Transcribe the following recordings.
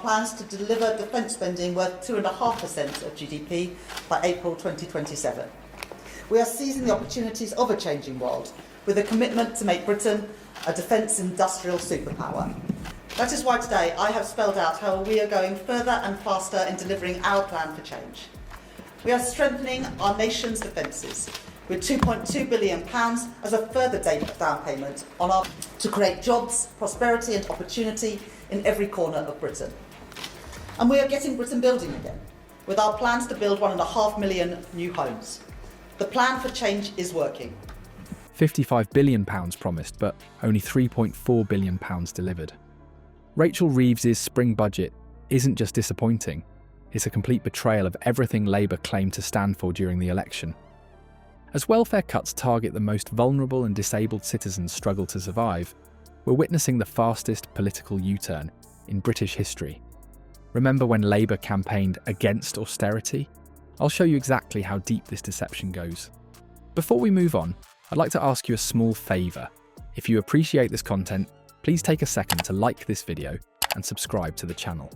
plans to deliver defence spending worth 2.5% of GDP by April 2027. We are seizing the opportunities of a changing world with a commitment to make Britain a defence industrial superpower. That is why today I have spelled out how we are going further and faster in delivering our plan for change. We are strengthening our nation's defences with £2.2 billion as a further down payment to create jobs, prosperity and opportunity in every corner of Britain. And we are getting Britain building again, with our plans to build 1.5 million new homes. The plan for change is working. £55 billion promised, but only £3.4 billion delivered. Rachel Reeves' spring budget isn't just disappointing, it's a complete betrayal of everything Labour claimed to stand for during the election. As welfare cuts target the most vulnerable and disabled citizens struggle to survive, we're witnessing the fastest political U-turn in British history. Remember when Labour campaigned against austerity? I'll show you exactly how deep this deception goes. Before we move on, I'd like to ask you a small favour. If you appreciate this content, please take a second to like this video and subscribe to the channel.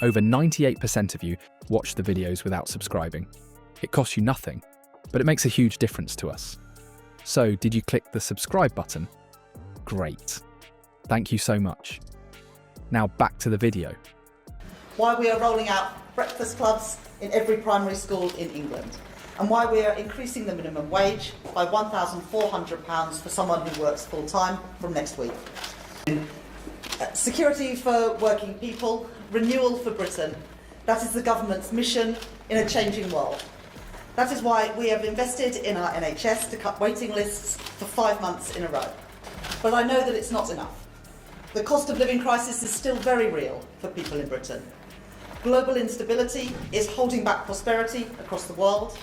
Over 98% of you watch the videos without subscribing. It costs you nothing, but it makes a huge difference to us. So, did you click the subscribe button? Great. Thank you so much. Now back to the video. Why we are rolling out breakfast clubs in every primary school in England, and why we are increasing the minimum wage by £1,400 for someone who works full-time from next week. Security for working people, renewal for Britain. That is the government's mission in a changing world. That is why we have invested in our NHS to cut waiting lists for 5 months in a row. But I know that it's not enough. The cost of living crisis is still very real for people in Britain. Global instability is holding back prosperity across the world,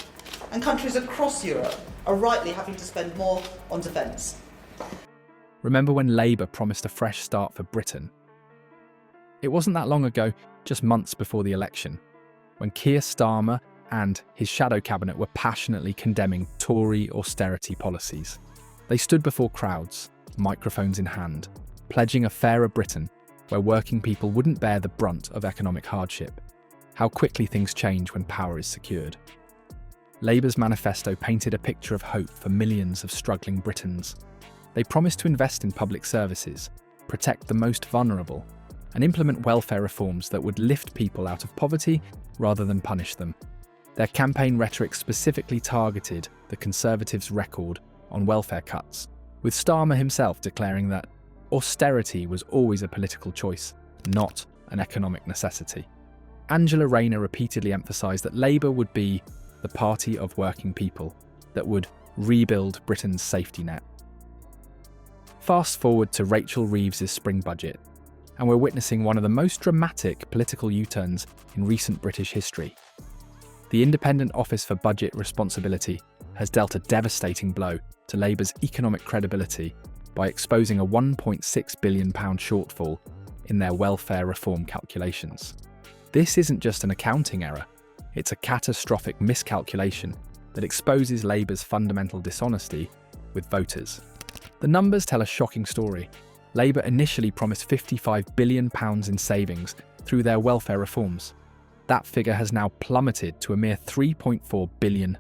and countries across Europe are rightly having to spend more on defence. Remember when Labour promised a fresh start for Britain? It wasn't that long ago, just months before the election, when Keir Starmer and his shadow cabinet were passionately condemning Tory austerity policies. They stood before crowds, microphones in hand, pledging a fairer Britain where working people wouldn't bear the brunt of economic hardship. How quickly things change when power is secured. Labour's manifesto painted a picture of hope for millions of struggling Britons. They promised to invest in public services, protect the most vulnerable, and implement welfare reforms that would lift people out of poverty rather than punish them. Their campaign rhetoric specifically targeted the Conservatives' record on welfare cuts, with Starmer himself declaring that austerity was always a political choice, not an economic necessity. Angela Rayner repeatedly emphasised that Labour would be the party of working people that would rebuild Britain's safety net. Fast forward to Rachel Reeves' spring budget, and we're witnessing one of the most dramatic political U-turns in recent British history. The Independent Office for Budget Responsibility has dealt a devastating blow to Labour's economic credibility by exposing a £1.6 billion shortfall in their welfare reform calculations. This isn't just an accounting error, it's a catastrophic miscalculation that exposes Labour's fundamental dishonesty with voters. The numbers tell a shocking story. Labour initially promised £55 billion in savings through their welfare reforms. That figure has now plummeted to a mere £3.4 billion,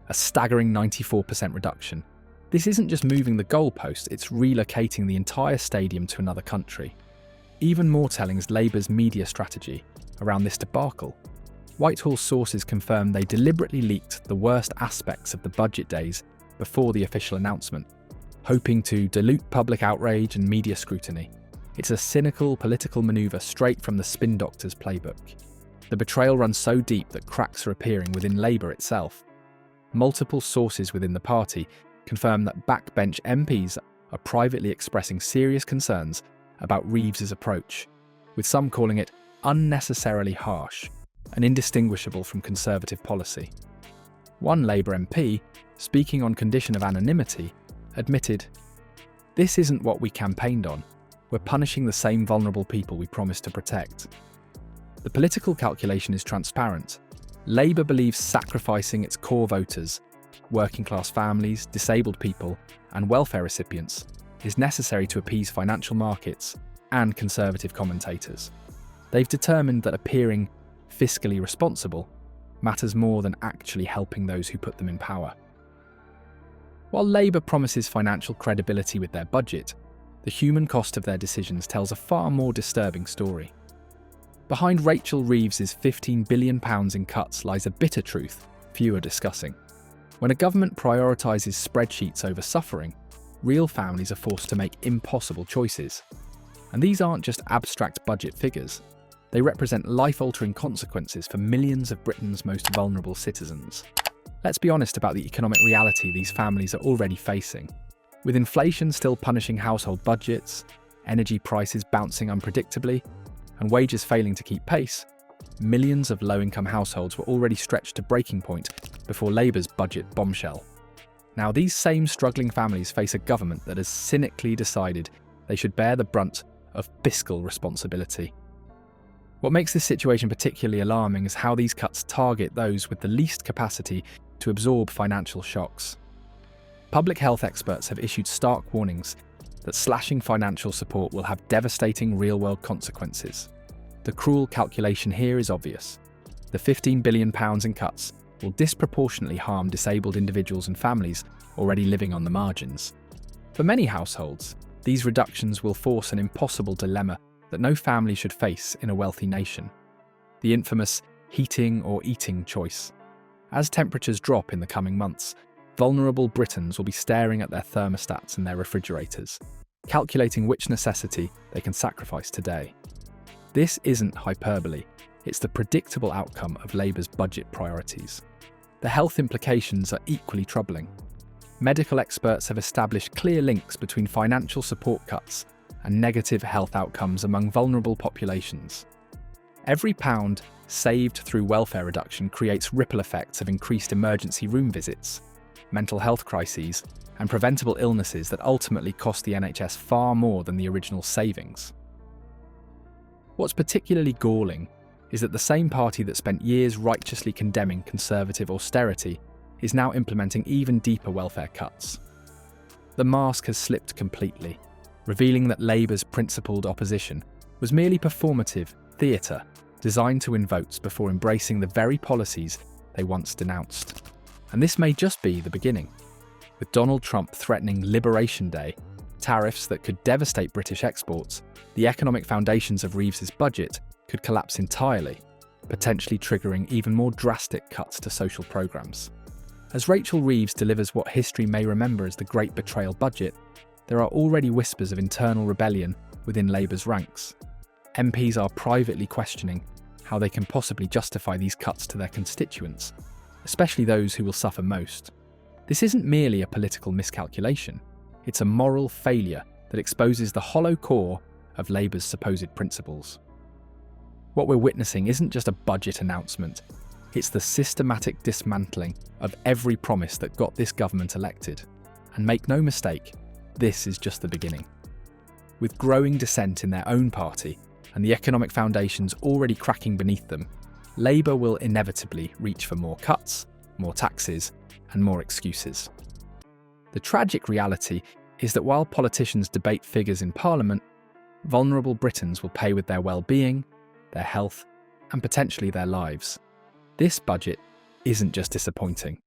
a staggering 94% reduction. This isn't just moving the goalpost, it's relocating the entire stadium to another country. Even more telling is Labour's media strategy around this debacle. Whitehall sources confirm they deliberately leaked the worst aspects of the budget days before the official announcement, hoping to dilute public outrage and media scrutiny. It's a cynical political manoeuvre straight from the spin doctor's playbook. The betrayal runs so deep that cracks are appearing within Labour itself. Multiple sources within the party confirm that backbench MPs are privately expressing serious concerns about Reeves' approach, with some calling it unnecessarily harsh and indistinguishable from Conservative policy. One Labour MP, speaking on condition of anonymity, admitted, "This isn't what we campaigned on. We're punishing the same vulnerable people we promised to protect." The political calculation is transparent. Labour believes sacrificing its core voters, working class families, disabled people, and welfare recipients, is necessary to appease financial markets and Conservative commentators. They've determined that appearing fiscally responsible matters more than actually helping those who put them in power. While Labour promises financial credibility with their budget, the human cost of their decisions tells a far more disturbing story. Behind Rachel Reeves's £15 billion in cuts lies a bitter truth few are discussing. When a government prioritises spreadsheets over suffering, real families are forced to make impossible choices. And these aren't just abstract budget figures. They represent life-altering consequences for millions of Britain's most vulnerable citizens. Let's be honest about the economic reality these families are already facing. With inflation still punishing household budgets, energy prices bouncing unpredictably, and wages failing to keep pace, millions of low-income households were already stretched to breaking point before Labour's budget bombshell. Now these same struggling families face a government that has cynically decided they should bear the brunt of fiscal responsibility. What makes this situation particularly alarming is how these cuts target those with the least capacity to absorb financial shocks. Public health experts have issued stark warnings that slashing financial support will have devastating real-world consequences. The cruel calculation here is obvious. The £15 billion in cuts will disproportionately harm disabled individuals and families already living on the margins. For many households, these reductions will force an impossible dilemma that no family should face in a wealthy nation: the infamous heating or eating choice. As temperatures drop in the coming months, vulnerable Britons will be staring at their thermostats and their refrigerators, calculating which necessity they can sacrifice today. This isn't hyperbole, it's the predictable outcome of Labour's budget priorities. The health implications are equally troubling. Medical experts have established clear links between financial support cuts and negative health outcomes among vulnerable populations. Every pound saved through welfare reduction creates ripple effects of increased emergency room visits, mental health crises, and preventable illnesses that ultimately cost the NHS far more than the original savings. What's particularly galling is that the same party that spent years righteously condemning Conservative austerity is now implementing even deeper welfare cuts. The mask has slipped completely, revealing that Labour's principled opposition was merely performative theatre designed to win votes before embracing the very policies they once denounced. And this may just be the beginning. With Donald Trump threatening Liberation Day, tariffs that could devastate British exports, the economic foundations of Reeves's budget could collapse entirely, potentially triggering even more drastic cuts to social programmes. As Rachel Reeves delivers what history may remember as the Great Betrayal budget, there are already whispers of internal rebellion within Labour's ranks. MPs are privately questioning how they can possibly justify these cuts to their constituents, especially those who will suffer most. This isn't merely a political miscalculation, it's a moral failure that exposes the hollow core of Labour's supposed principles. What we're witnessing isn't just a budget announcement, it's the systematic dismantling of every promise that got this government elected. And make no mistake, this is just the beginning. With growing dissent in their own party and the economic foundations already cracking beneath them, Labour will inevitably reach for more cuts, more taxes, and more excuses. The tragic reality is that while politicians debate figures in Parliament, vulnerable Britons will pay with their well-being, their health, and potentially their lives. This budget isn't just disappointing.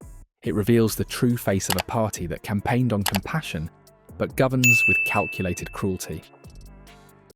It reveals the true face of a party that campaigned on compassion but governs with calculated cruelty.